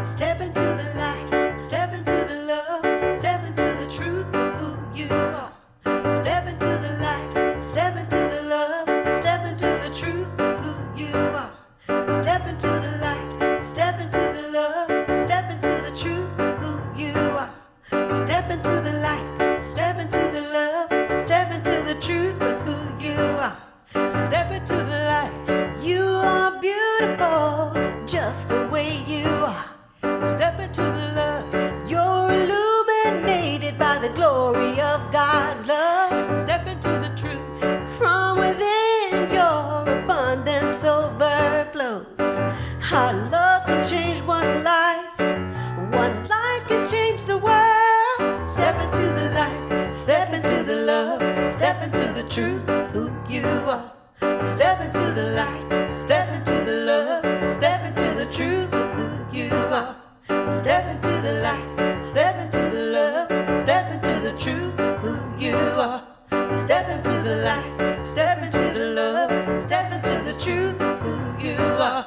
Step into the light, step into the love, step into the truth of who you are. Step into the light, step into the love, step into the truth of who you are. Step into the light, step into the love, step into the truth of who you are. Step into the light, step into the love, step into the truth of who you are. Step into the light. You are beautiful just the way you are. Step into the love. You're illuminated by the glory of God's love. Step into the truth. From within your abundance overflows. Our love can change one life. One life can change the world. Step into the light. Step into the love. Step into the truth of who you are. Step into the light. Step into the love. Step into the truth of who you are. Step into the light, step into the love, step into the truth of who you are. Step into the light, step into the love, step into the truth of who you are.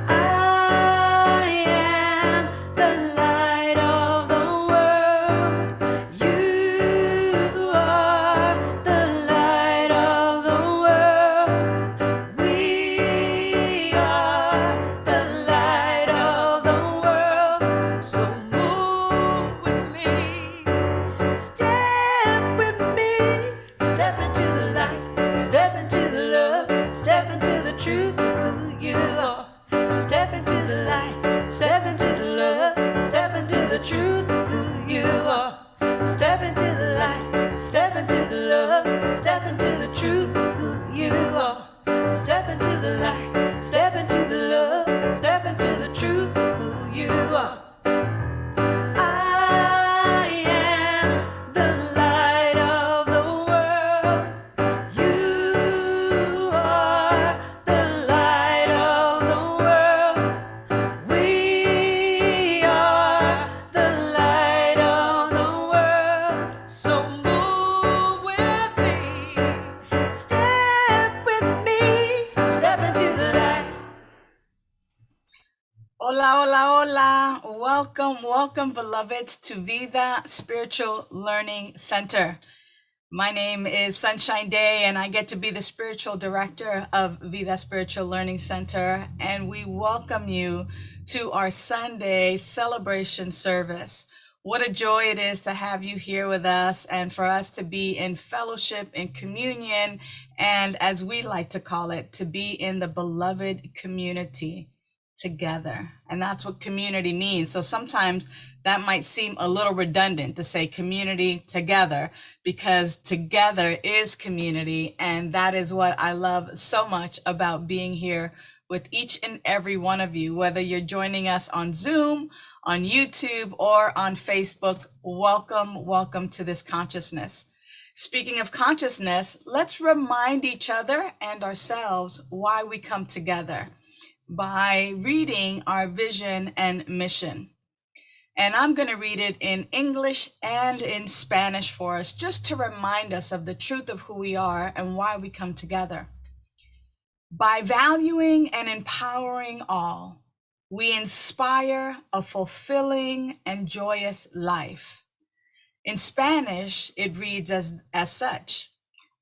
I am the light of the world. You are the light of the world. We are the light of the world. So move with me. Step with me. Step into the light. Step into the love. Step into the truth of who you are. Step into the light. Step into the love. Step into the truth of who you are. Step into the light. Step into the love. Step into the truth of who you are. Step into the light. Step into the love. Step into the truth of who you are. I am the light of the world. You are the light of the world. We are the light of the world. So move with me. Step with me. Step into the light. Hola, hola, hola. Welcome, beloveds, to Vida Spiritual Learning Center. My name is Sunshine Day, and I get to be the spiritual director of Vida Spiritual Learning Center. And we welcome you to our Sunday celebration service. What a joy it is to have you here with us and for us to be in fellowship, in communion, and as we like to call it, to be in the beloved community together. And that's what community means. So sometimes that might seem a little redundant to say community together, because together is community. And that is what I love so much about being here with each and every one of you, whether you're joining us on Zoom, on YouTube, or on Facebook. Welcome to this consciousness. Speaking of consciousness, let's remind each other and ourselves why we come together by reading our vision and mission. And I'm going to read it in English and in Spanish for us, just to remind us of the truth of who we are and why we come together. By valuing and empowering all, we inspire a fulfilling and joyous life. In Spanish, it reads as such: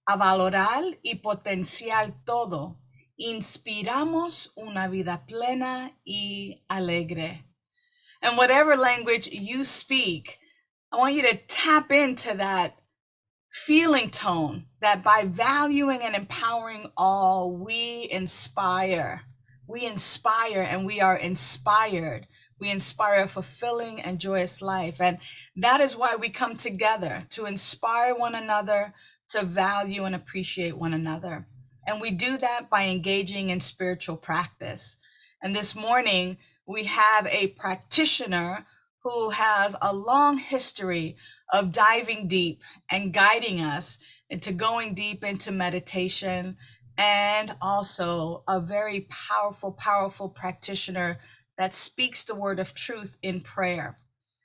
a valorar y potenciar todo, inspiramos una vida plena y alegre. And whatever language you speak, I want you to tap into that feeling tone, that by valuing and empowering all, we inspire and we are inspired. We inspire a fulfilling and joyous life. And that is why we come together, to inspire one another, to value and appreciate one another. And we do that by engaging in spiritual practice. And this morning, we have a practitioner who has a long history of diving deep and guiding us into going deep into meditation, and also a very powerful practitioner that speaks the word of truth in prayer.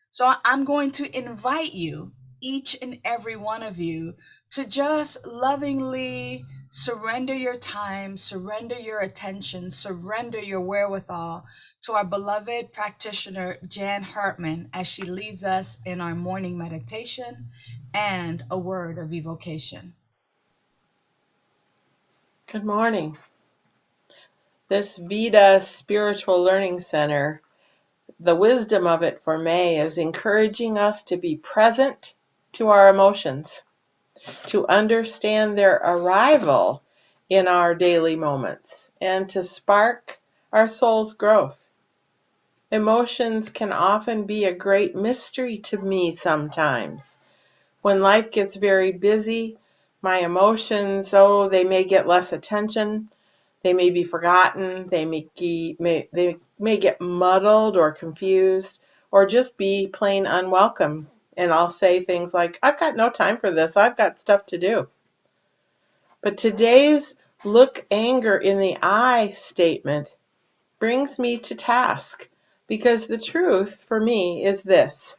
So I'm going to invite you, each and every one of you, to just lovingly Surrender your time, surrender your attention, surrender your wherewithal to our beloved practitioner, Jan Hartman, as she leads us in our morning meditation and a word of evocation. Good morning. This Vida Spiritual Learning Center, the wisdom of it for May is encouraging us to be present to our emotions, to understand their arrival in our daily moments, and to spark our soul's growth. Emotions can often be a great mystery to me sometimes. When life gets very busy, my emotions, they may get less attention. They may be forgotten, they may get muddled or confused, or just be plain unwelcome. And I'll say things like, I've got no time for this, I've got stuff to do. But today's look anger in the eye statement brings me to task, because the truth for me is this: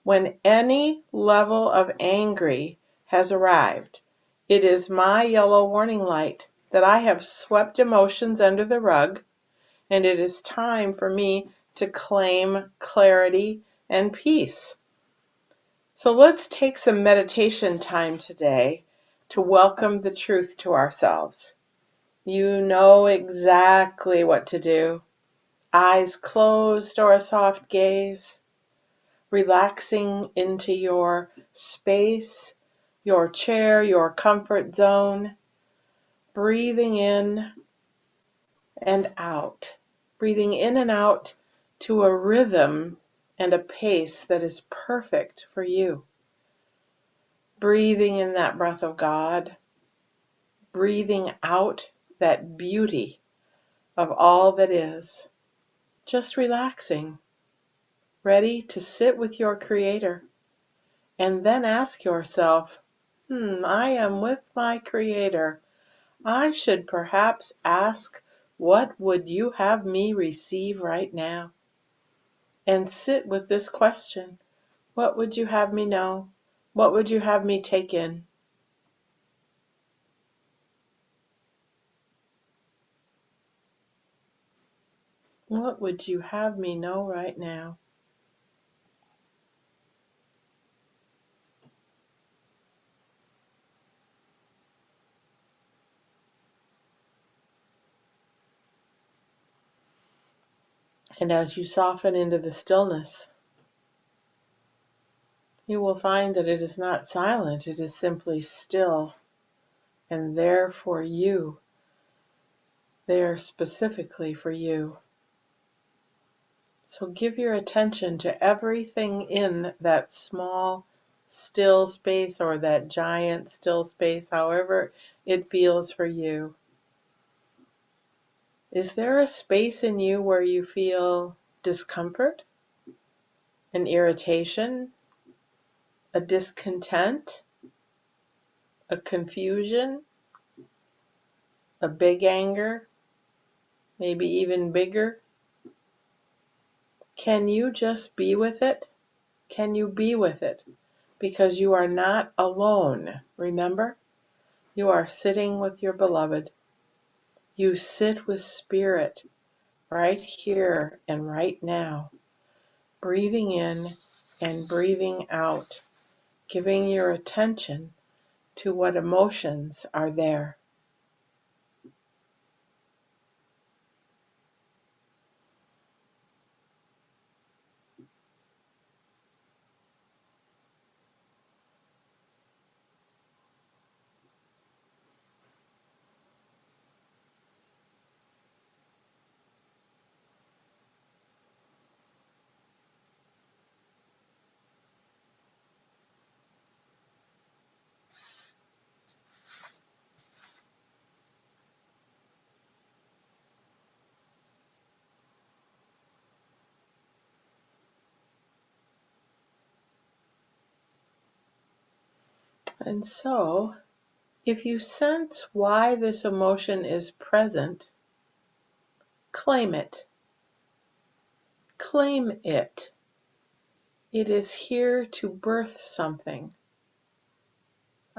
when any level of angry has arrived, it is my yellow warning light that I have swept emotions under the rug, and it is time for me to claim clarity and peace. So let's take some meditation time today to welcome the truth to ourselves. You know exactly what to do. Eyes closed or a soft gaze. Relaxing into your space, your chair, your comfort zone. Breathing in and out. Breathing in and out to a rhythm and a pace that is perfect for you. Breathing in that breath of God. Breathing out that beauty of all that is. Just relaxing. Ready to sit with your Creator. And then ask yourself, I am with my Creator. I should perhaps ask, what would you have me receive right now? And sit with this question. What would you have me know? What would you have me take in? What would you have me know right now? And as you soften into the stillness, you will find that it is not silent, it is simply still, and there for you, there specifically for you. So give your attention to everything in that small, still space, or that giant still space, however it feels for you. Is there a space in you where you feel discomfort, an irritation, a discontent, a confusion, a big anger, maybe even bigger? Can you just be with it? Can you be with it? Because you are not alone, remember? You are sitting with your beloved. You sit with Spirit right here and right now, breathing in and breathing out, giving your attention to what emotions are there. And so, if you sense why this emotion is present, claim it. Claim it. It is here to birth something.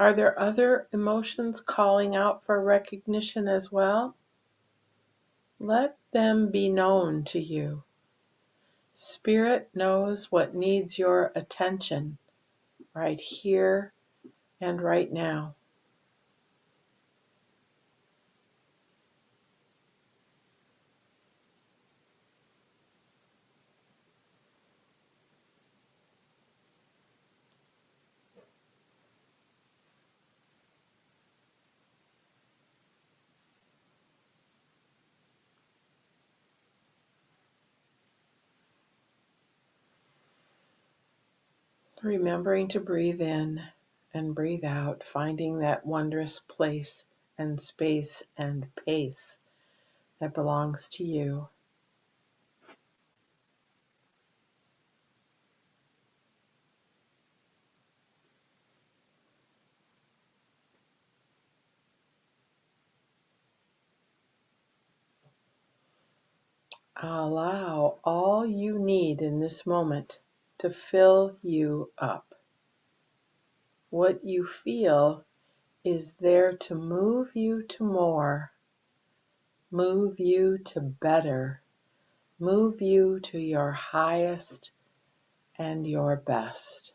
Are there other emotions calling out for recognition as well? Let them be known to you. Spirit knows what needs your attention right here and right now. Remembering to breathe in and breathe out, finding that wondrous place and space and pace that belongs to you. Allow all you need in this moment to fill you up. What you feel is there to move you to more, move you to better, move you to your highest and your best.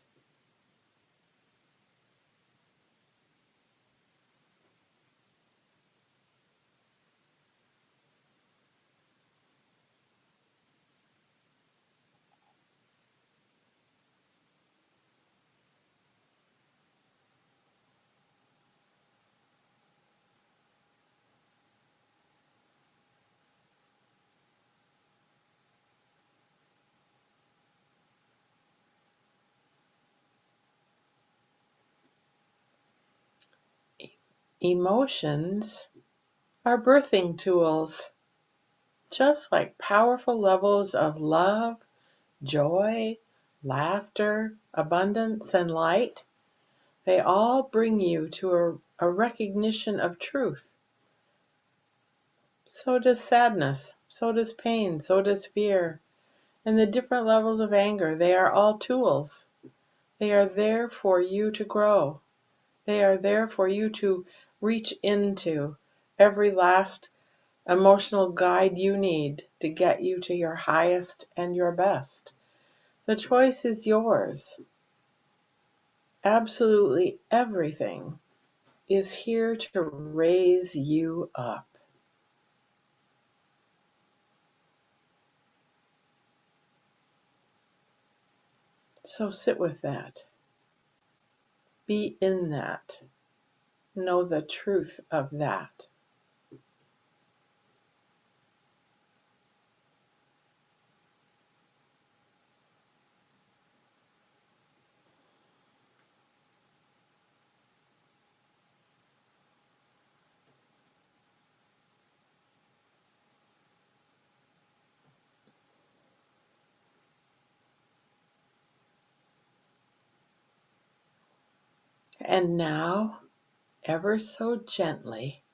Emotions are birthing tools, just like powerful levels of love, joy, laughter, abundance, and light. They all bring you to a recognition of truth. So does sadness, so does pain, so does fear, and the different levels of anger. They are all tools. They are there for you to grow. They are there for you to reach into every last emotional guide you need to get you to your highest and your best. The choice is yours. Absolutely everything is here to raise you up. So sit with that. Be in that. Know the truth of that. And now, ever so gently,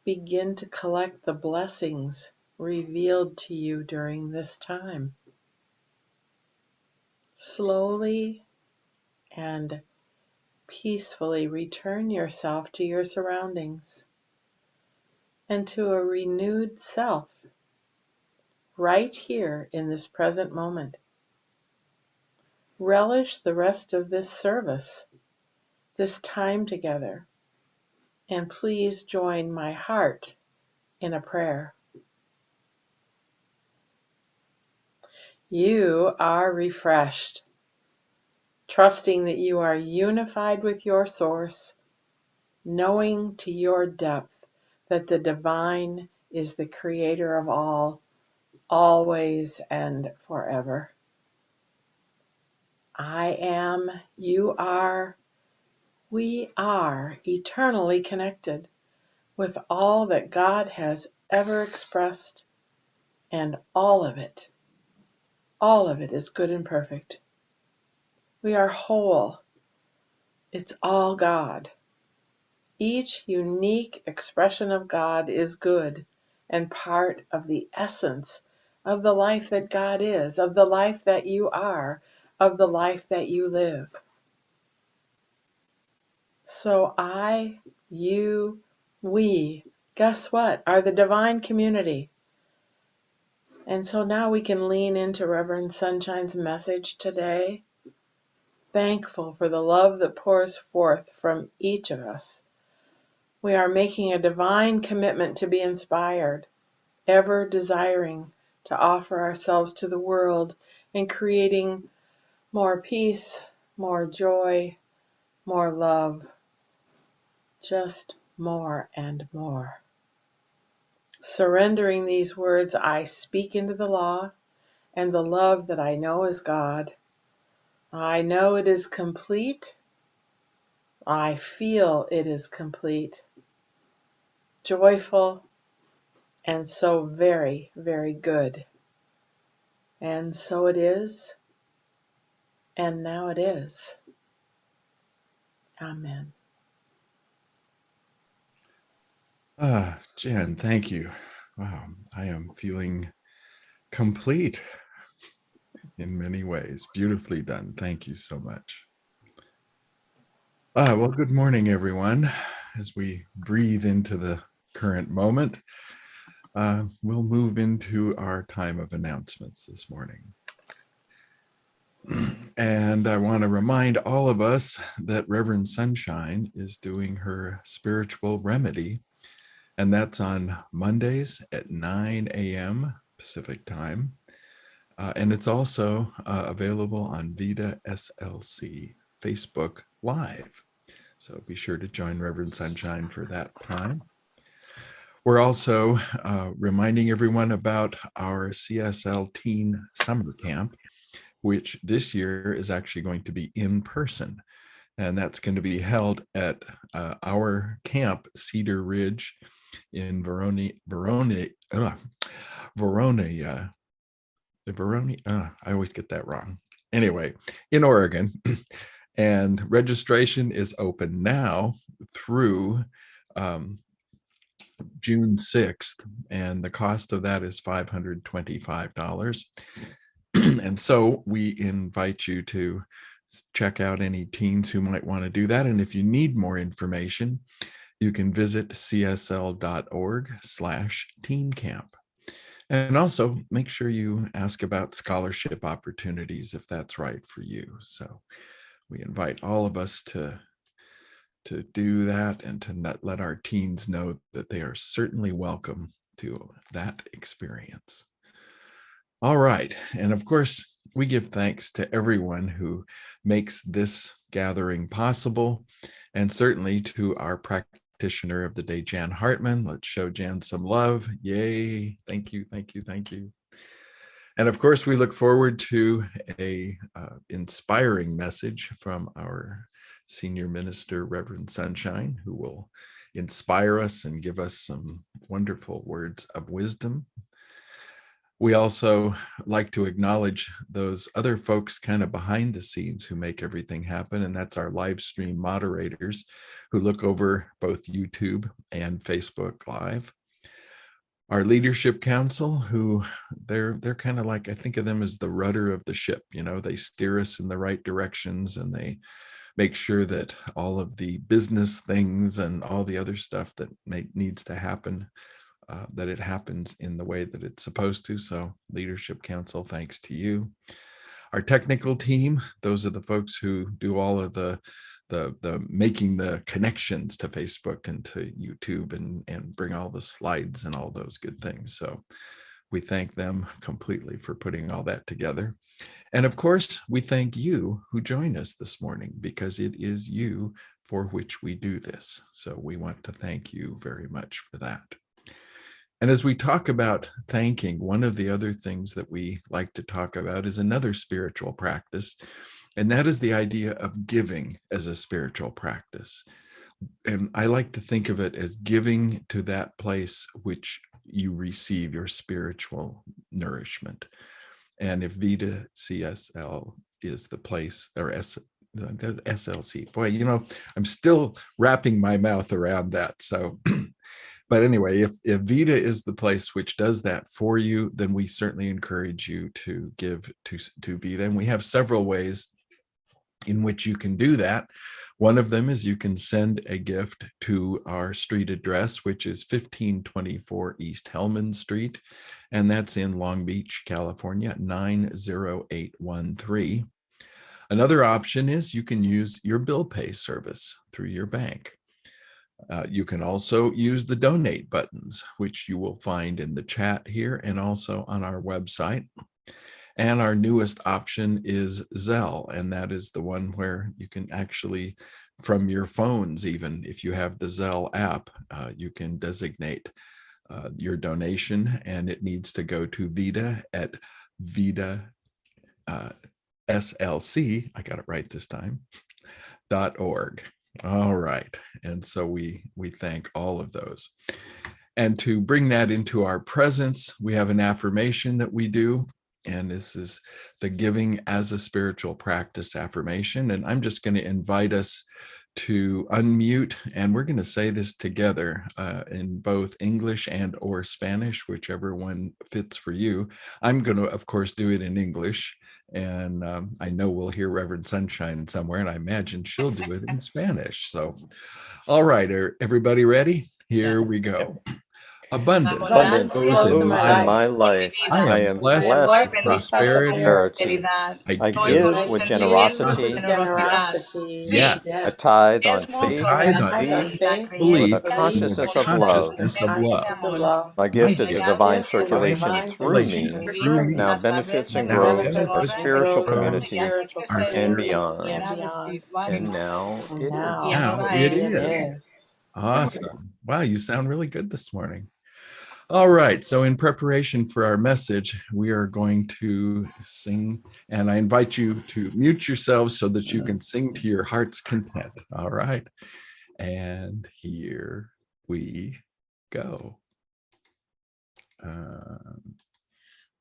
begin to collect the blessings revealed to you during this time. Slowly and peacefully return yourself to your surroundings and to a renewed self right here in this present moment. Relish the rest of this service, this time together, and please join my heart in a prayer. You are refreshed, trusting that you are unified with your source, knowing to your depth that the divine is the creator of all, always and forever. I am, you are, we are eternally connected with all that God has ever expressed, and all of it is good and perfect. We are whole. It's all God. Each unique expression of God is good and part of the essence of the life that God is, of the life that you are, of the life that you live. So I, you, we, guess what, are the divine community. And so now we can lean into Reverend Sunshine's message today, thankful for the love that pours forth from each of us. We are making a divine commitment to be inspired, ever desiring to offer ourselves to the world and creating more peace, more joy, more love, just more and more. Surrendering these words, I speak into the law and the love that I know is God. I know it is complete. I feel it is complete, joyful, and so very, very good. And so it is, and now it is. Amen. Jen, thank you. Wow, I am feeling complete in many ways. Beautifully done. Thank you so much. Well, good morning, everyone. As we breathe into the current moment, we'll move into our time of announcements this morning. And I want to remind all of us that Reverend Sunshine is doing her spiritual remedy, and that's on Mondays at 9 a.m. Pacific time. And it's also available on Vida SLC Facebook Live. So be sure to join Reverend Sunshine for that time. We're also reminding everyone about our CSL Teen Summer Camp, which this year is actually going to be in person. And that's going to be held at our camp, Cedar Ridge in Verona, I always get that wrong. Anyway, in Oregon. And registration is open now through June 6th, and the cost of that is $525. And so we invite you to check out any teens who might want to do that. And if you need more information, you can visit csl.org/teencamp. And also make sure you ask about scholarship opportunities if that's right for you. So we invite all of us to do that and to let our teens know that they are certainly welcome to that experience. All right. And of course, we give thanks to everyone who makes this gathering possible, and certainly to our practitioner of the day, Jan Hartman. Let's show Jan some love. Yay. Thank you, thank you, thank you. And of course, we look forward to a inspiring message from our senior minister, Reverend Sunshine, who will inspire us and give us some wonderful words of wisdom. We also like to acknowledge those other folks kind of behind the scenes who make everything happen, and that's our live stream moderators who look over both YouTube and Facebook Live. Our leadership council, who they're kind of like, I think of them as the rudder of the ship. You know, they steer us in the right directions, and they make sure that all of the business things and all the other stuff that needs to happen, that it happens in the way that it's supposed to. So leadership council, thanks to you. Our technical team, those are the folks who do all of the making the connections to Facebook and to YouTube and bring all the slides and all those good things. So we thank them completely for putting all that together. And of course, we thank you who joined us this morning, because it is you for which we do this. So we want to thank you very much for that. And as we talk about thanking, one of the other things that we like to talk about is another spiritual practice, and that is the idea of giving as a spiritual practice. And I like to think of it as giving to that place which you receive your spiritual nourishment. And if Vida CSL is the place, or SLC, boy, you know, I'm still wrapping my mouth around that. So, but anyway, if Vida is the place which does that for you, then we certainly encourage you to give to Vida. And we have several ways in which you can do that. One of them is you can send a gift to our street address, which is 1524 East Hellman Street, and that's in Long Beach, California, 90813. Another option is you can use your bill pay service through your bank. You can also use the donate buttons, which you will find in the chat here and also on our website. And our newest option is Zelle, and that is the one where you can actually, from your phones, even if you have the Zelle app, you can designate your donation, and it needs to go to Vida at Vida SLC, I got it right this time, .org. All right. And so we thank all of those. And to bring that into our presence, we have an affirmation that we do. And this is the Giving as a Spiritual Practice affirmation. And I'm just going to invite us to unmute, and we're going to say this together in both English and or Spanish, whichever one fits for you. I'm going to, of course, do it in English. And I know we'll hear Reverend Sunshine somewhere, and I imagine she'll do it in Spanish. So, all right, are everybody ready? Here we go. Abundance flows in in my life. I am blessed with prosperity. I give with generosity. Yes. I tithe on Esmos faith Tithe on and faith, with belief, a consciousness of love. My gift is a divine circulation through me, now benefits and grows our spiritual community and beyond. And now it is. Now it is. Awesome. Wow, you sound really good this morning. All right, so in preparation for our message, we are going to sing, and I invite you to mute yourselves so that you can sing to your heart's content. All right, and here we go.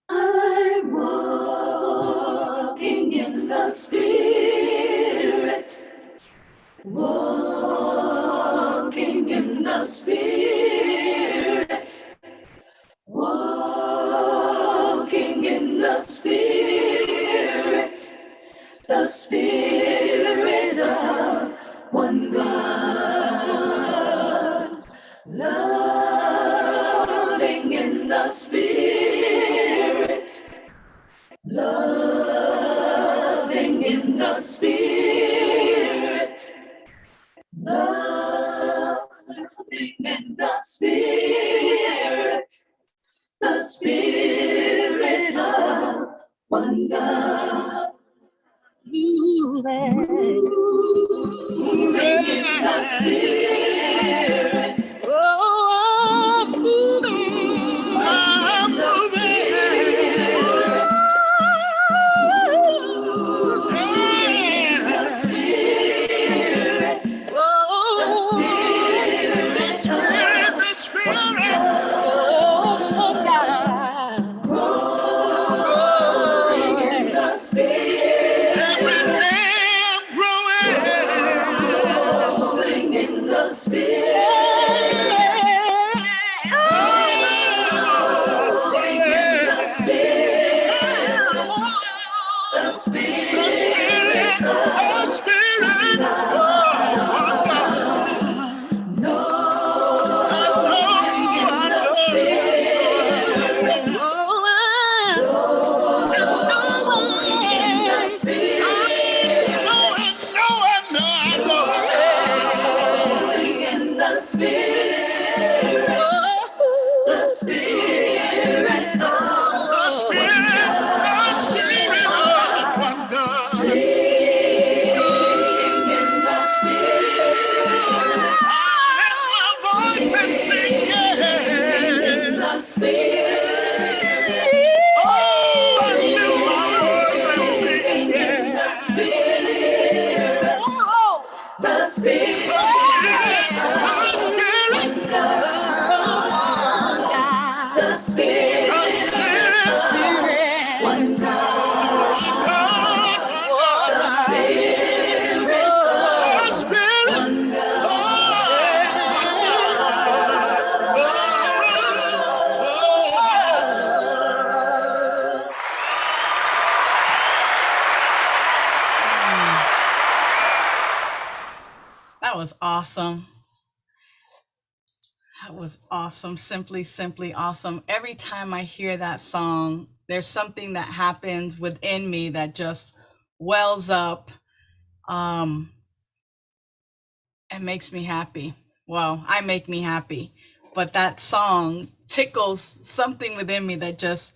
I'm walking in the Spirit. Walking in the Spirit. Walking in the Spirit. The Spirit of one God. Loving in the Spirit. Loving in the Spirit. Loving in the Spirit. The Spirit of one God. Moving in the Spirit. Oh, moving. I'm moving. The Spirit. Oh, the Spirit. The Spirit. Oh, God. Growing in the Spirit. Every day I'm growing. Growing in the Spirit. Growing in the Spirit. The Spirit. The Spirit. Knowing in the Spirit. Knowing in the Spirit. The Spirit of one God. Sing in the Spirit. I lift my voice and sing in the Spirit. Oh, I lift my voice and sing in the Spirit. The Spirit. The Spirit. One God. The Spirit. One God. awesome. That was awesome. Simply awesome. Every time I hear that song, there's something that happens within me that just wells up and makes me happy. Well, I make me happy, but that song tickles something within me that just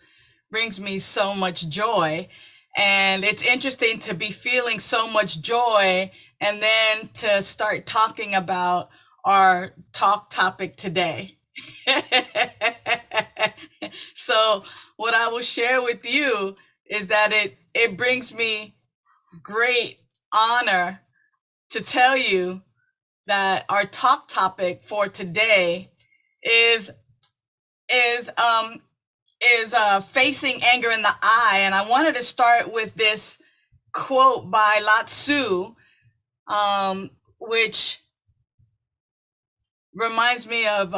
brings me so much joy. And it's interesting to be feeling so much joy and then to start talking about our talk topic today. So what I will share with you is that it brings me great honor to tell you that our talk topic for today is facing anger in the eye. And I wanted to start with this quote by Lao Tzu, which reminds me of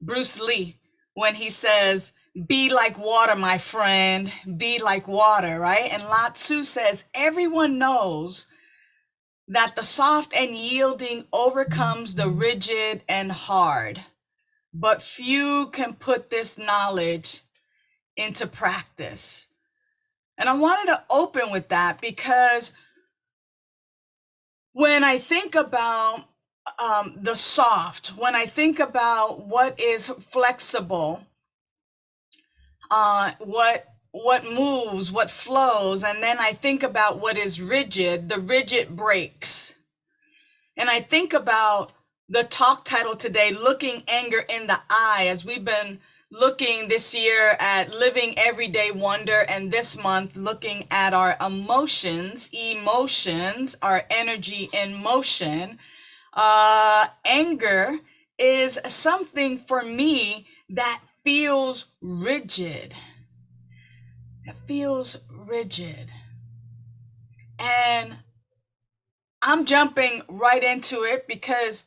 Bruce Lee when he says, "Be like water, my friend, be like water," right? And Lao Tzu says, everyone knows that the soft and yielding overcomes the rigid and hard, but few can put this knowledge into practice. And I wanted to open with that because when I think about the soft, when I think about what is flexible, what moves, what flows, and then I think about what is rigid, the rigid breaks. And I think about the talk title today, Looking Anger in the Eye, as we've been looking this year at living everyday wonder, and this month looking at our emotions, our energy in motion. Anger is something for me that feels rigid. It feels rigid. And I'm jumping right into it because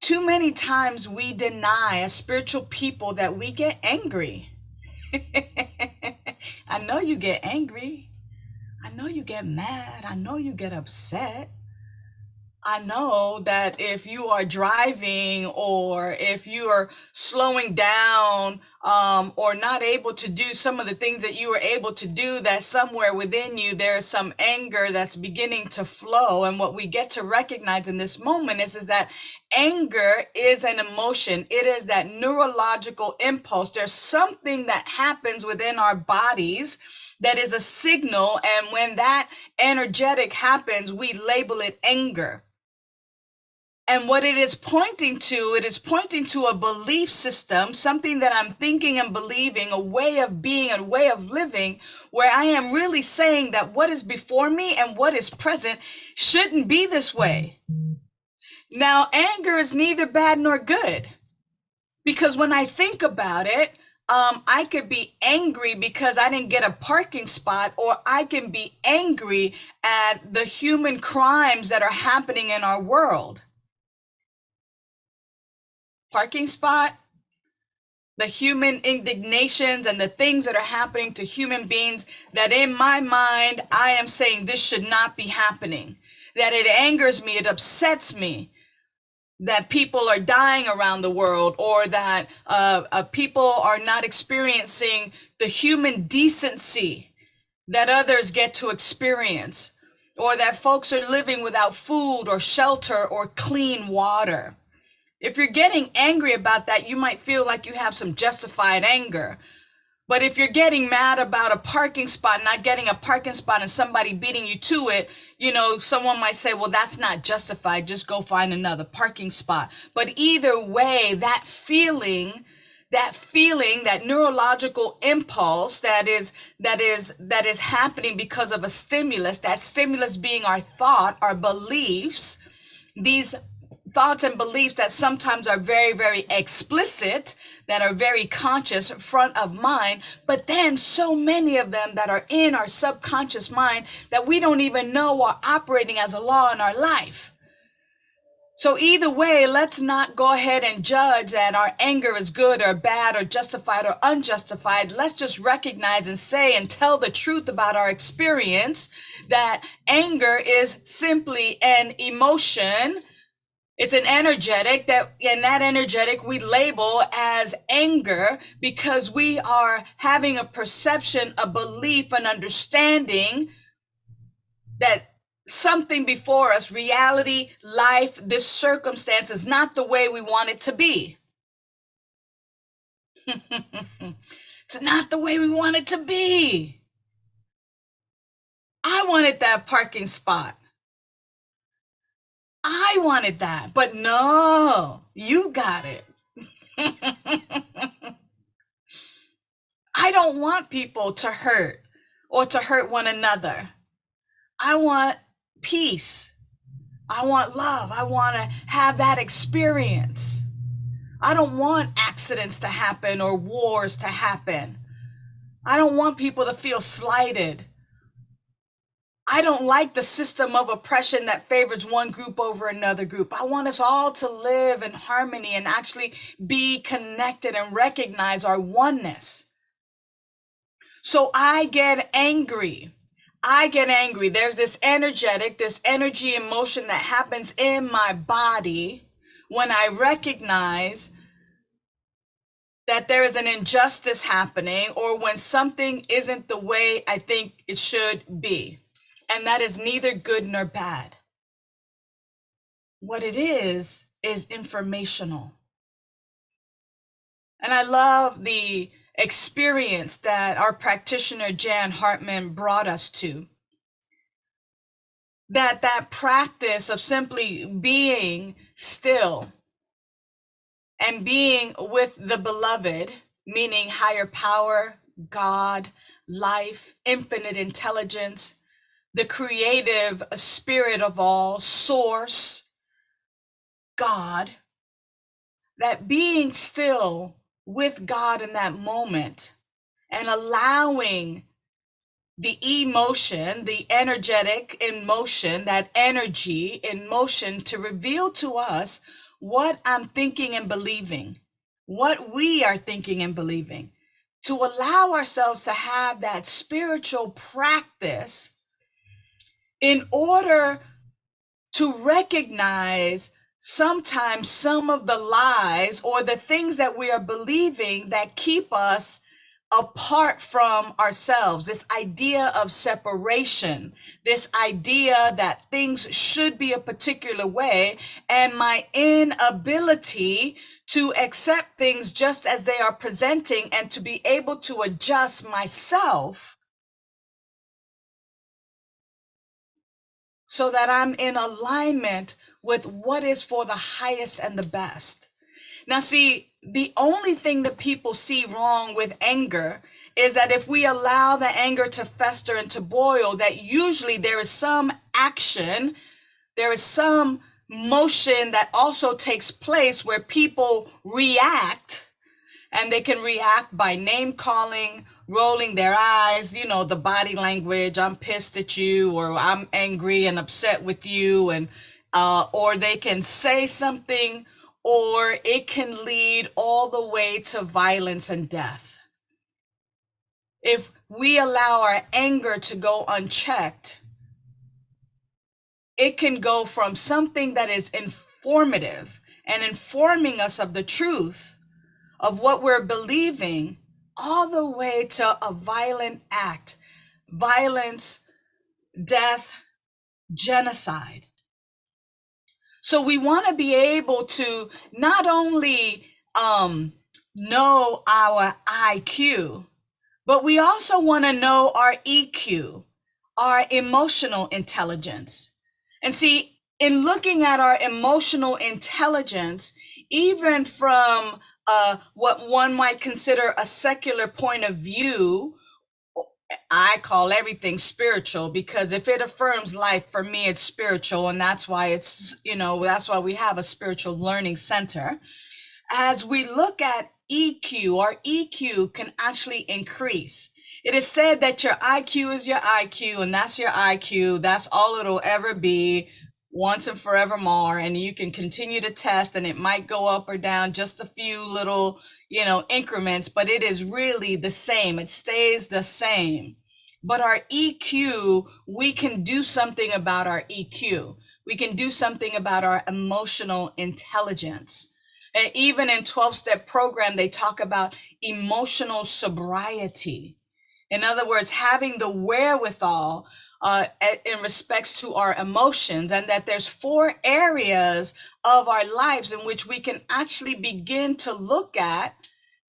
too many times we deny as spiritual people that we get angry. I know you get angry. I know you get mad. I know you get upset. I know that if you are driving or if you are slowing down or not able to do some of the things that you were able to do, that somewhere within you there is some anger that's beginning to flow. And what we get to recognize in this moment is that anger is an emotion. It is that neurological impulse. There's something that happens within our bodies that is a signal. And when that energetic happens, we label it anger. And what it is pointing to a belief system, something that I'm thinking and believing, a way of being, a way of living, where I am really saying that what is before me and what is present shouldn't be this way. Now, anger is neither bad nor good, because when I think about it, I could be angry because I didn't get a parking spot, or I can be angry at the human crimes that are happening in our world. Parking spot, the human indignations and the things that are happening to human beings that in my mind, I am saying this should not be happening, that it angers me, it upsets me that people are dying around the world, or that people are not experiencing the human decency that others get to experience, or that folks are living without food or shelter or clean water. If you're getting angry about that, you might feel like you have some justified anger. But if you're getting mad about a parking spot, not getting a parking spot and somebody beating you to it, someone might say, well, that's not justified. Just go find another parking spot. But either way, that feeling, that neurological impulse that is happening because of a stimulus, that stimulus being our thought, our beliefs, these thoughts and beliefs that sometimes are very, very explicit, that are very conscious, front of mind, but then so many of them that are in our subconscious mind that we don't even know are operating as a law in our life. So either way, let's not go ahead and judge that our anger is good or bad or justified or unjustified. Let's just recognize and say and tell the truth about our experience, that anger is simply an emotion. It's an energetic, and that energetic we label as anger because we are having a perception, a belief, an understanding that something before us, reality, life, this circumstance is not the way we want it to be. It's not the way we want it to be. I wanted that parking spot. I wanted that, but no, you got it. I don't want people to hurt or to hurt one another. I want peace. I want love. I want to have that experience. I don't want accidents to happen or wars to happen. I don't want people to feel slighted. I don't like the system of oppression that favors one group over another group. I want us all to live in harmony and actually be connected and recognize our oneness. So I get angry. There's this energy emotion that happens in my body when I recognize that there is an injustice happening or when something isn't the way I think it should be. And that is neither good nor bad. What it is informational. And I love the experience that our practitioner Jan Hartman brought us to. That practice of simply being still and being with the beloved, meaning higher power, God, life, infinite intelligence, the creative spirit of all, source, God, that being still with God in that moment and allowing the emotion, the energetic in motion, that energy in motion to reveal to us what I'm thinking and believing, what we are thinking and believing, to allow ourselves to have that spiritual practice in order to recognize sometimes some of the lies or the things that we are believing that keep us apart from ourselves, this idea of separation, this idea that things should be a particular way, and my inability to accept things just as they are presenting and to be able to adjust myself so that I'm in alignment with what is for the highest and the best. Now, see, the only thing that people see wrong with anger is that if we allow the anger to fester and to boil, that usually there is some action, there is some motion that also takes place where people react, and they can react by name calling, rolling their eyes, you know, the body language, I'm pissed at you, or I'm angry and upset with you, and or they can say something, or it can lead all the way to violence and death. If we allow our anger to go unchecked, it can go from something that is informative and informing us of the truth of what we're believing, all the way to a violent act, violence, death, genocide. So we want to be able to not only know our IQ, but we also want to know our EQ, our emotional intelligence. And see, in looking at our emotional intelligence, even from what one might consider a secular point of view, I call everything spiritual, because if it affirms life, for me, it's spiritual. And that's why it's, you know, that's why we have a spiritual learning center. As we look at EQ, our EQ can actually increase. It is said that your IQ is your IQ, and that's your IQ. That's all it'll ever be. once and forevermore, and you can continue to test, and it might go up or down just a few little, increments, but it is really the same. It stays the same. But our EQ, we can do something about our EQ. We can do something about our emotional intelligence. And even in 12-step program, they talk about emotional sobriety. In other words, having the wherewithal in respects to our emotions, and that there's 4 areas of our lives in which we can actually begin to look at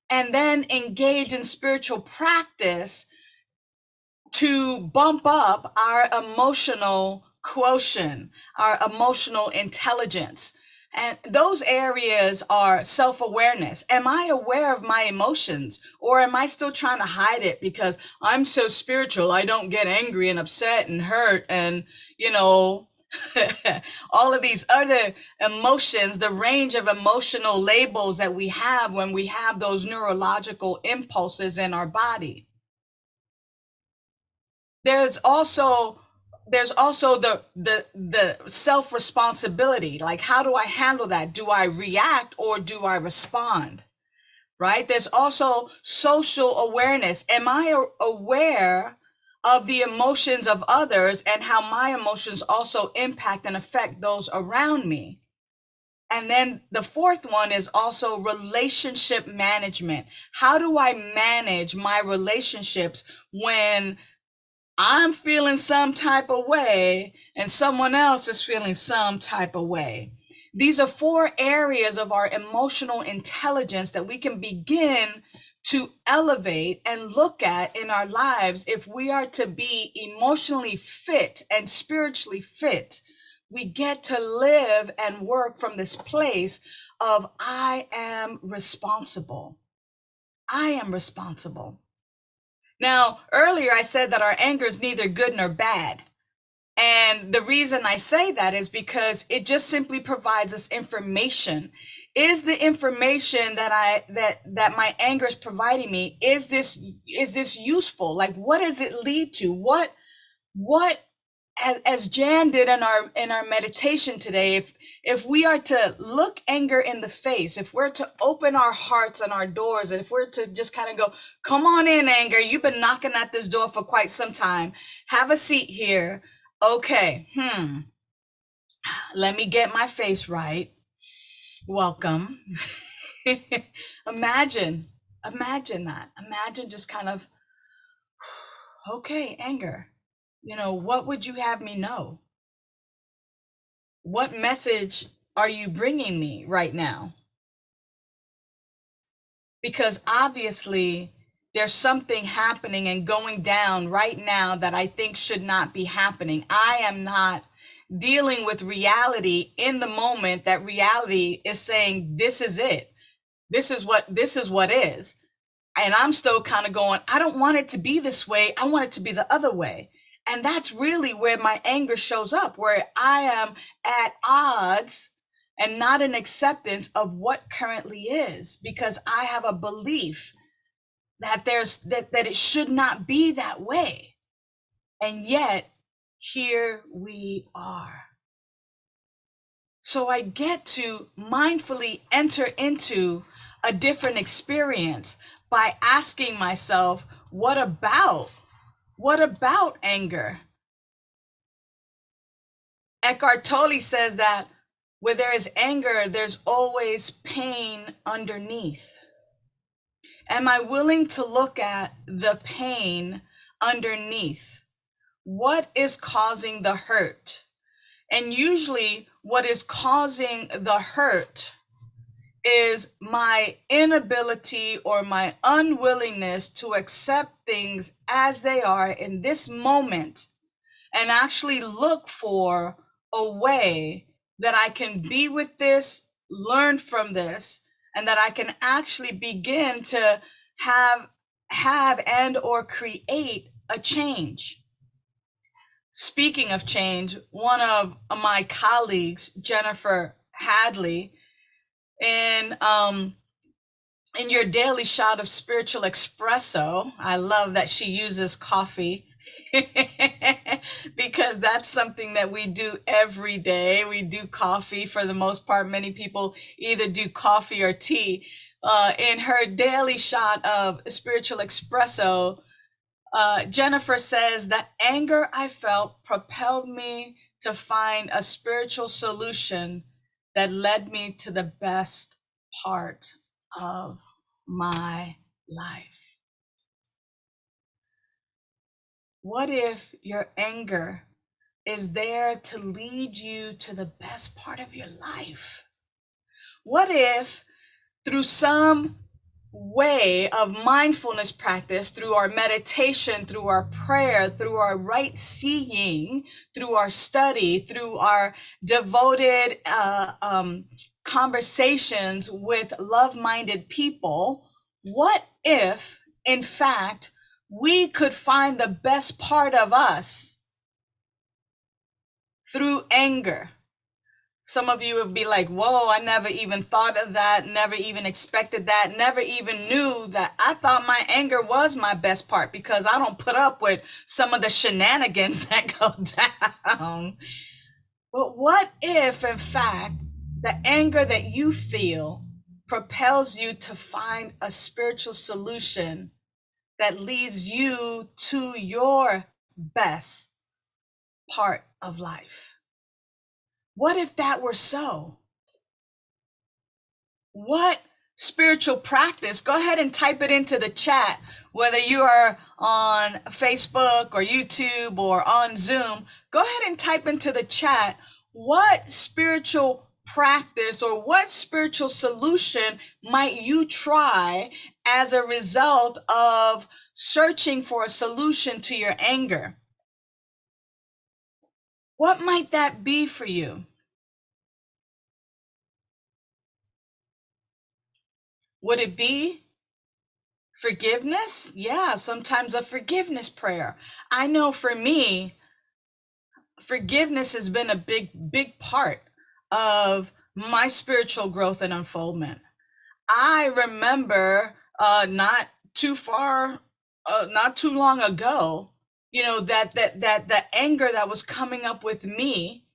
and then engage in spiritual practice to bump up our emotional quotient, our emotional intelligence. And those areas are self-awareness. Am I aware of my emotions, or am I still trying to hide it because I'm so spiritual, I don't get angry and upset and hurt and, all of these other emotions, the range of emotional labels that we have when we have those neurological impulses in our body. There's also the self-responsibility. Like, how do I handle that? Do I react or do I respond? Right? There's also social awareness. Am I aware of the emotions of others and how my emotions also impact and affect those around me? And then the 4th one is also relationship management. How do I manage my relationships when I'm feeling some type of way and someone else is feeling some type of way? These are 4 areas of our emotional intelligence that we can begin to elevate and look at in our lives if we are to be emotionally fit and spiritually fit. We get to live and work from this place of I am responsible. I am responsible. Now, earlier I said that our anger is neither good nor bad. And the reason I say that is because it just simply provides us information. Is the information that my anger is providing me, is this useful? Like, what does it lead to? What as Jan did in our meditation today, if we are to look anger in the face, if we're to open our hearts and our doors, and if we're to just kind of go, come on in, anger, you've been knocking at this door for quite some time, have a seat here. Okay, let me get my face right. Welcome. Imagine that. Imagine just kind of, okay, anger. What would you have me know? What message are you bringing me right now? Because obviously there's something happening and going down right now that I think should not be happening. I am not dealing with reality in the moment that reality is saying, this is it. This is what is. And I'm still kind of going, I don't want it to be this way. I want it to be the other way. And that's really where my anger shows up, where I am at odds and not an acceptance of what currently is, because I have a belief that that it should not be that way. And yet here we are. So I get to mindfully enter into a different experience by asking myself, what about anger? Eckhart Tolle says that where there is anger, there's always pain underneath. Am I willing to look at the pain underneath? What is causing the hurt? And usually what is causing the hurt is my inability or my unwillingness to accept things as they are in this moment and actually look for a way that I can be with this, learn from this, and that I can actually begin to have and or create a change. Speaking of change, one of my colleagues, Jennifer Hadley, in your daily shot of spiritual espresso, I love that she uses coffee because that's something that we do every day. We do coffee for the most part. Many people either do coffee or tea. In her daily shot of spiritual espresso, Jennifer says, the anger I felt propelled me to find a spiritual solution that led me to the best part of my life. What if your anger is there to lead you to the best part of your life? What if through some way of mindfulness practice, through our meditation, through our prayer, through our right seeing, through our study, through our devoted conversations with love-minded people, what if, in fact, we could find the best part of us through anger? Some of you would be like, whoa, I never even thought of that, never even expected that, never even knew that. I thought my anger was my best part because I don't put up with some of the shenanigans that go down. But what if, in fact, the anger that you feel propels you to find a spiritual solution that leads you to your best part of life? What if that were so? What spiritual practice? Go ahead and type it into the chat, whether you are on Facebook or YouTube or on Zoom. Go ahead and type into the chat, what spiritual practice or what spiritual solution might you try as a result of searching for a solution to your anger? What might that be for you? Would it be forgiveness? Yeah, sometimes a forgiveness prayer. I know for me, forgiveness has been a big part of my spiritual growth and unfoldment. I remember not too long ago, that the anger that was coming up with me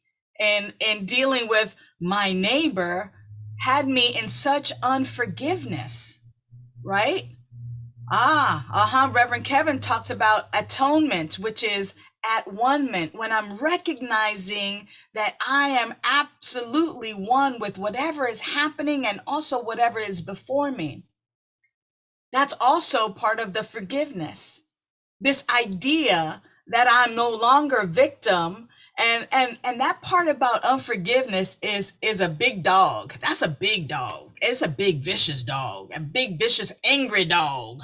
and dealing with my neighbor had me in such unforgiveness, right? Reverend Kevin talks about atonement, which is at one-ment, when I'm recognizing that I am absolutely one with whatever is happening and also whatever is before me. That's also part of the forgiveness. This idea that I'm no longer victim, and that part about unforgiveness is a big dog. That's a big dog. It's a big vicious dog, a big vicious angry dog.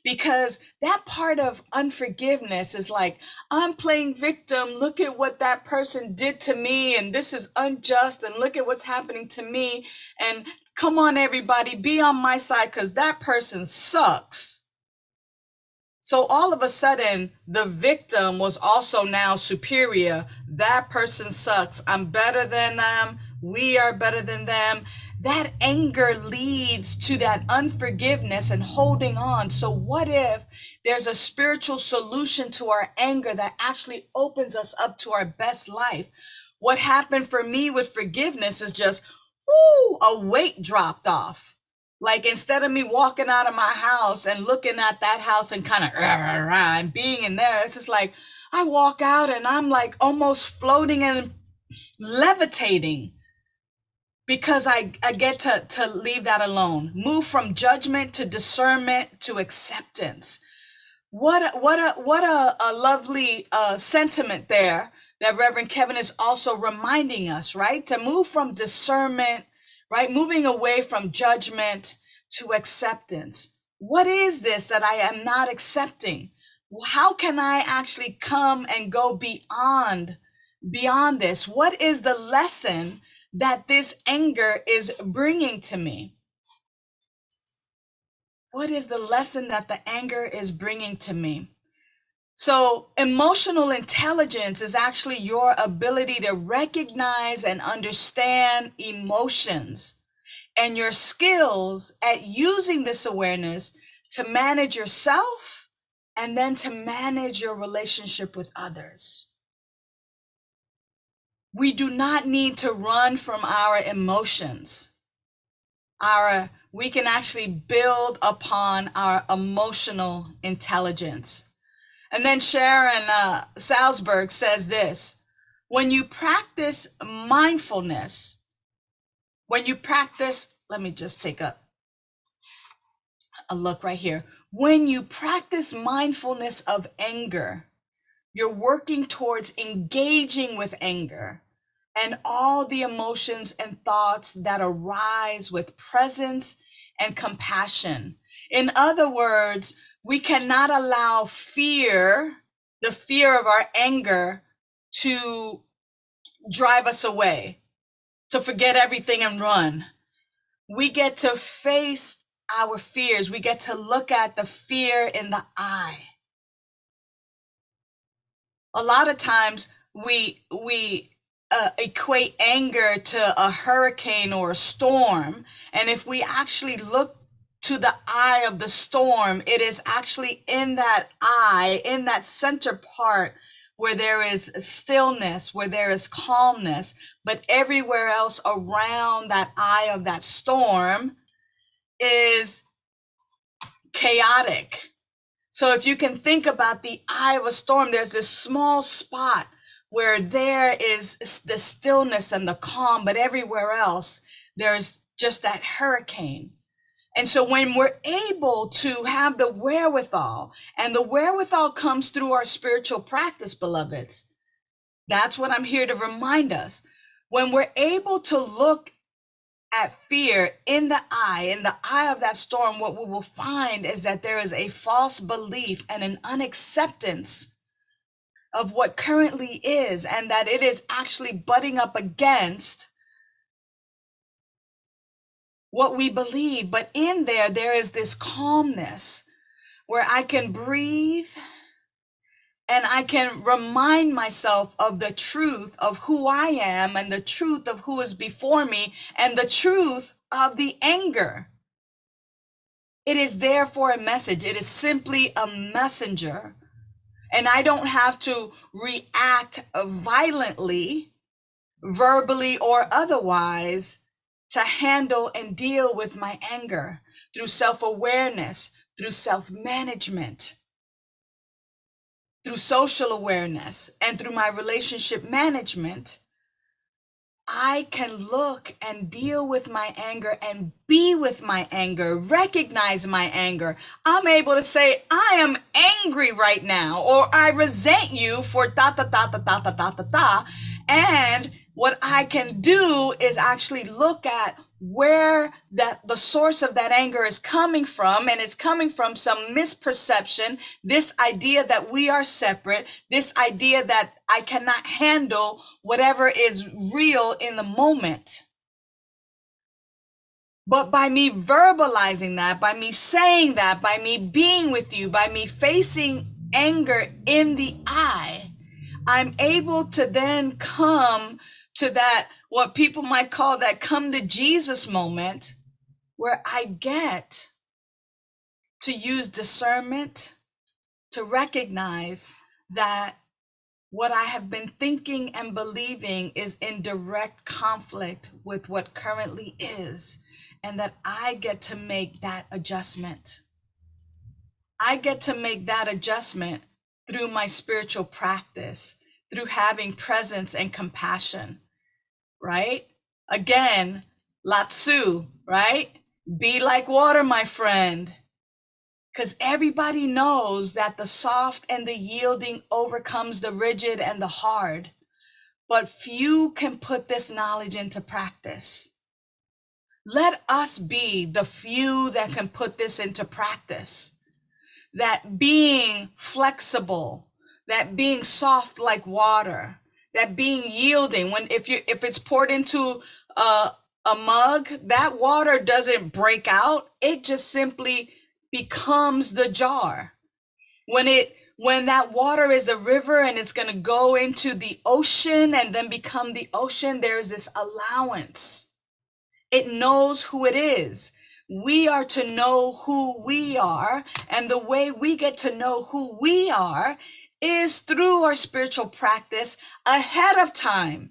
Because that part of unforgiveness is like, I'm playing victim. Look at what that person did to me, and this is unjust, and look at what's happening to me. And come on, everybody, be on my side because that person sucks. So all of a sudden, the victim was also now superior. That person sucks. I'm better than them. We are better than them. That anger leads to that unforgiveness and holding on. So what if there's a spiritual solution to our anger that actually opens us up to our best life? What happened for me with forgiveness is just, a weight dropped off. Like instead of me walking out of my house and looking at that house and kind of and being in there, it's just like I walk out and I'm like almost floating and levitating because I get to leave that alone. Move from judgment to discernment to acceptance. What a lovely sentiment there that Reverend Kevin is also reminding us, right? To move from discernment, right? Moving away from judgment to acceptance. What is this that I am not accepting? How can I actually come and go beyond this? What is the lesson that this anger is bringing to me? What is the lesson that the anger is bringing to me? So emotional intelligence is actually your ability to recognize and understand emotions and your skills at using this awareness to manage yourself and then to manage your relationship with others. We do not need to run from our emotions. We can actually build upon our emotional intelligence. And then Sharon Salzberg says this: when you practice mindfulness, let me just take a look right here. When you practice mindfulness of anger, you're working towards engaging with anger and all the emotions and thoughts that arise with presence and compassion. In other words, we cannot allow the fear of our anger, to drive us away, to forget everything and run. We get to face our fears. We get to look at the fear in the eye. A lot of times we equate anger to a hurricane or a storm. And if we actually look to the eye of the storm, it is actually in that eye, in that center part, where there is stillness, where there is calmness, but everywhere else around that eye of that storm is chaotic. So if you can think about the eye of a storm, there's this small spot where there is the stillness and the calm, but everywhere else, there's just that hurricane. And so when we're able to have the wherewithal, and the wherewithal comes through our spiritual practice, beloveds, that's what I'm here to remind us. When we're able to look at fear in the eye of that storm, what we will find is that there is a false belief and an unacceptance of what currently is, and that it is actually butting up against what we believe. But in there is this calmness where I can breathe and I can remind myself of the truth of who I am, and the truth of who is before me, and the truth of the anger. It is therefore a message. It is simply a messenger. And I don't have to react violently, verbally or otherwise, to handle and deal with my anger through self-awareness, through self-management, through social awareness, and through my relationship management. I can look and deal with my anger and be with my anger, recognize my anger. I'm able to say, I am angry right now, or I resent you for da da da da da da da da da. And what I can do is actually look at where the source of that anger is coming from, and it's coming from some misperception, this idea that we are separate, this idea that I cannot handle whatever is real in the moment. But by me verbalizing that, by me saying that, by me being with you, by me facing anger in the eye, I'm able to then come to that, what people might call that come to Jesus moment, where I get to use discernment to recognize that what I have been thinking and believing is in direct conflict with what currently is, and that I get to make that adjustment. I get to make that adjustment through my spiritual practice, through having presence and compassion, right? Again, Lao Tzu, right? Be like water, my friend. Because everybody knows that the soft and the yielding overcomes the rigid and the hard. But few can put this knowledge into practice. Let us be the few that can put this into practice. That being flexible, that being soft like water, that being yielding. If it's poured into a mug, that water doesn't break out. It just simply becomes the jar. When that water is a river and it's going to go into the ocean and then become the ocean, there is this allowance. It knows who it is. We are to know who we are, and the way we get to know who we are is through our spiritual practice ahead of time.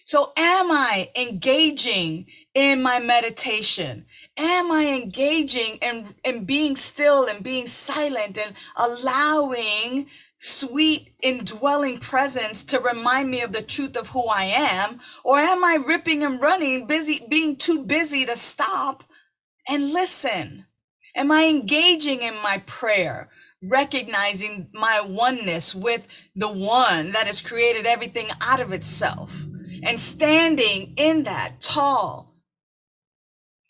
So am I engaging in my meditation? Am I engaging in being still and being silent and allowing sweet indwelling presence to remind me of the truth of who I am? Or am I ripping and running, being too busy to stop and listen? Am I engaging in my prayer, recognizing my oneness with the one that has created everything out of itself, and standing in that tall?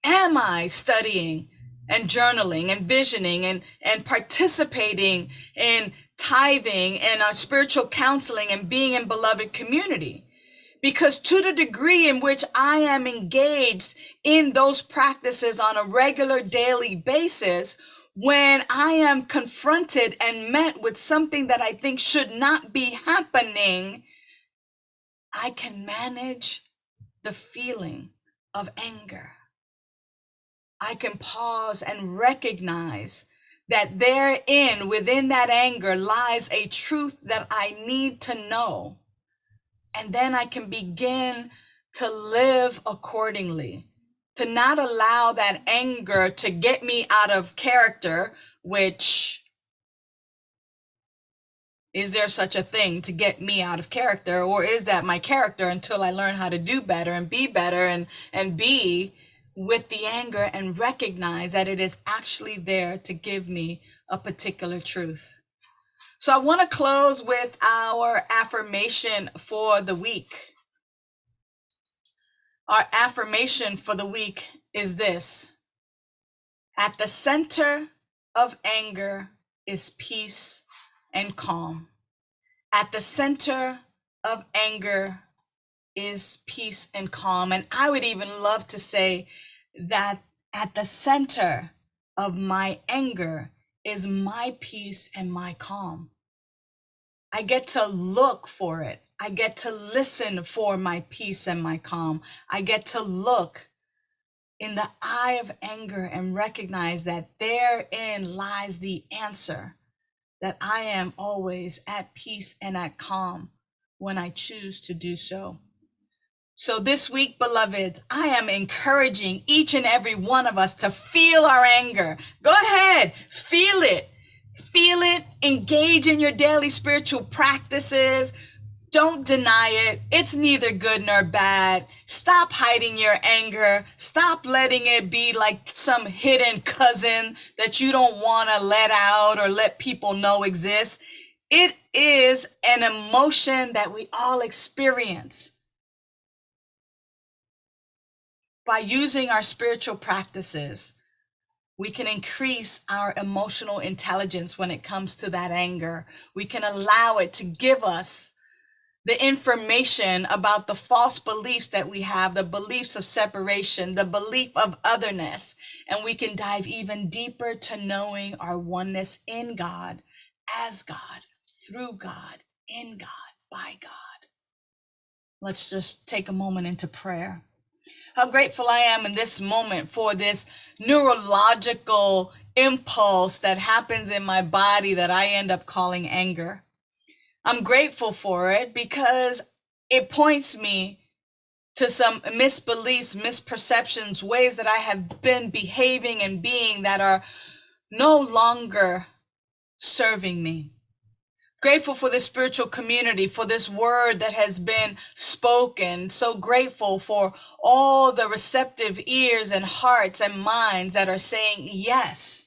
Am I studying and journaling and visioning and participating in tithing and our spiritual counseling and being in beloved community? Because to the degree in which I am engaged in those practices on a regular daily basis, when I am confronted and met with something that I think should not be happening, I can manage the feeling of anger. I can pause and recognize that therein, within that anger, lies a truth that I need to know. And then I can begin to live accordingly, to not allow that anger to get me out of character, which, is there such a thing to get me out of character? Or is that my character until I learn how to do better and be better and be with the anger and recognize that it is actually there to give me a particular truth? So I want to close with our affirmation for the week. Our affirmation for the week is this: at the center of anger is peace and calm. At the center of anger is peace and calm. And I would even love to say that at the center of my anger is my peace and my calm. I get to look for it. I get to listen for my peace and my calm. I get to look in the eye of anger and recognize that therein lies the answer, that I am always at peace and at calm when I choose to do so. So this week, beloved, I am encouraging each and every one of us to feel our anger. Go ahead, feel it. Feel it, engage in your daily spiritual practices. Don't deny it. It's neither good nor bad. Stop hiding your anger. Stop letting it be like some hidden cousin that you don't want to let out or let people know exists. It is an emotion that we all experience. By using our spiritual practices, we can increase our emotional intelligence when it comes to that anger. We can allow it to give us the information about the false beliefs that we have, the beliefs of separation, the belief of otherness, and we can dive even deeper to knowing our oneness in God, as God, through God, in God, by God. Let's just take a moment into prayer. How grateful I am in this moment for this neurological impulse that happens in my body that I end up calling anger. I'm grateful for it because it points me to some misbeliefs, misperceptions, ways that I have been behaving and being that are no longer serving me. Grateful for this spiritual community, for this word that has been spoken. So grateful for all the receptive ears and hearts and minds that are saying yes.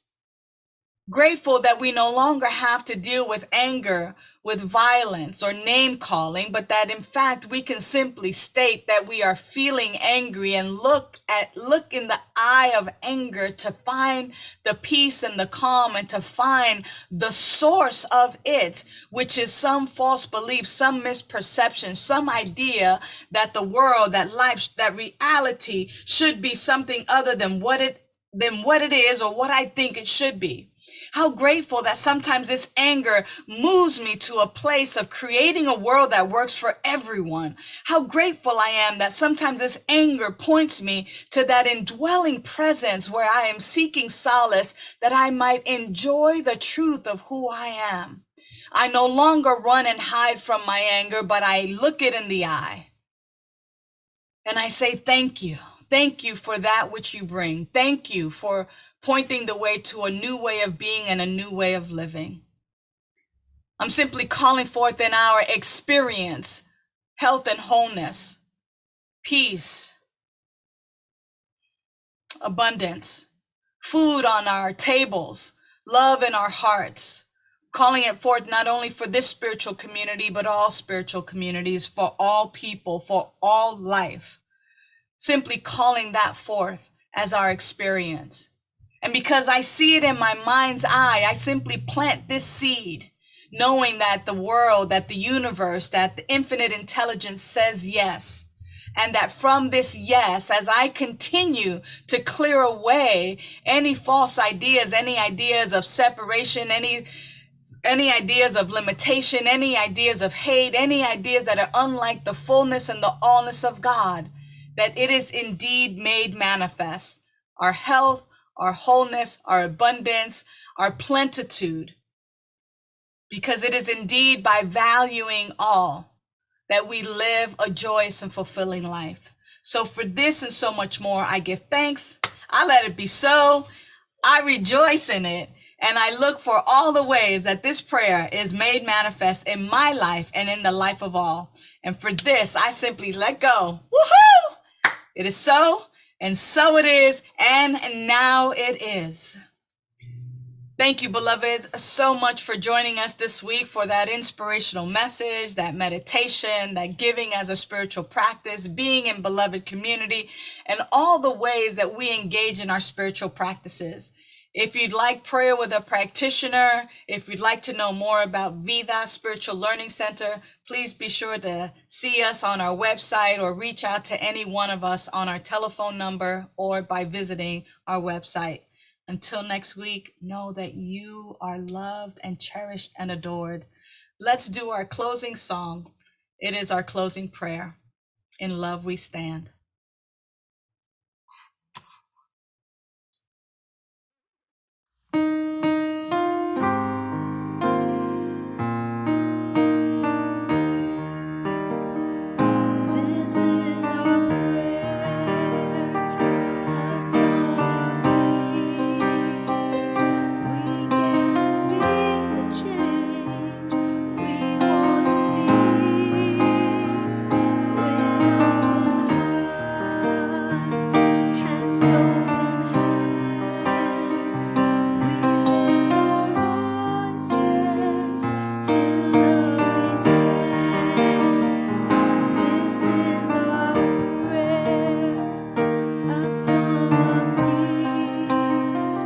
Grateful that we no longer have to deal with anger, with violence or name calling, but that in fact we can simply state that we are feeling angry and look in the eye of anger to find the peace and the calm and to find the source of it, which is some false belief, some misperception, some idea that the world, that life, that reality should be something other than what it is or what I think it should be. How grateful that sometimes this anger moves me to a place of creating a world that works for everyone. How grateful I am that sometimes this anger points me to that indwelling presence where I am seeking solace, that I might enjoy the truth of who I am. I no longer run and hide from my anger, but I look it in the eye. And I say thank you. Thank you for that which you bring. Thank you for pointing the way to a new way of being and a new way of living. I'm simply calling forth in our experience health and wholeness, peace, abundance, food on our tables, love in our hearts, calling it forth not only for this spiritual community, but all spiritual communities, for all people, for all life. Simply calling that forth as our experience. And because I see it in my mind's eye, I simply plant this seed, knowing that the world, that the universe, that the infinite intelligence says yes. And that from this yes, as I continue to clear away any false ideas, any ideas of separation, any ideas of limitation, any ideas of hate, any ideas that are unlike the fullness and the allness of God, that it is indeed made manifest. Our health, our wholeness, our abundance, our plenitude, because it is indeed by valuing all that we live a joyous and fulfilling life. So for this and so much more, I give thanks. I let it be so. I rejoice in it. And I look for all the ways that this prayer is made manifest in my life and in the life of all. And for this, I simply let go. Woohoo! It is so, and so it is, and now it is. Thank you, beloved, so much for joining us this week for that inspirational message, that meditation, that giving as a spiritual practice, being in beloved community, and all the ways that we engage in our spiritual practices. If you'd like prayer with a practitioner, if you'd like to know more about Vida Spiritual Learning Center, please be sure to see us on our website or reach out to any one of us on our telephone number or by visiting our website. Until next week, know that you are loved and cherished and adored. Let's do our closing song. It is our closing prayer. In love we stand. This is our prayer, a song of peace. We get to be the change we want to see. With open hearts and open hands, we lift our voices, in love we stand. This is our prayer, a song of peace.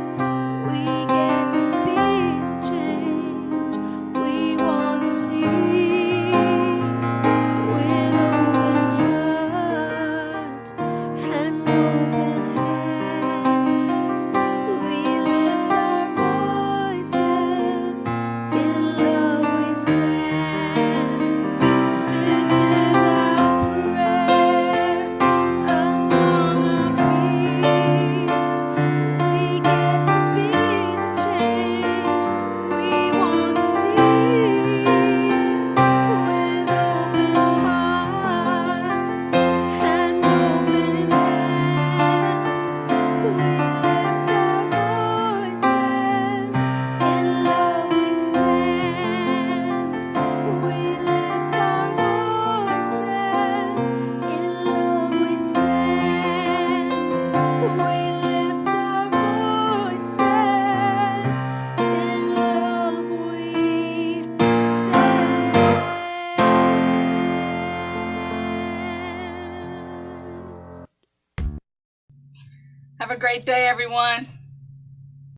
We get to be the change we want to see. With open hearts and open hands, we lift our voices, in love we stand. This is our prayer, a song of peace. We get to be the change we want to see. With open hearts and open hands, we lift our voices, in love we stand. We lift our voices, in love we stand. We lift our voices, in love we stand. Have a great day, everyone.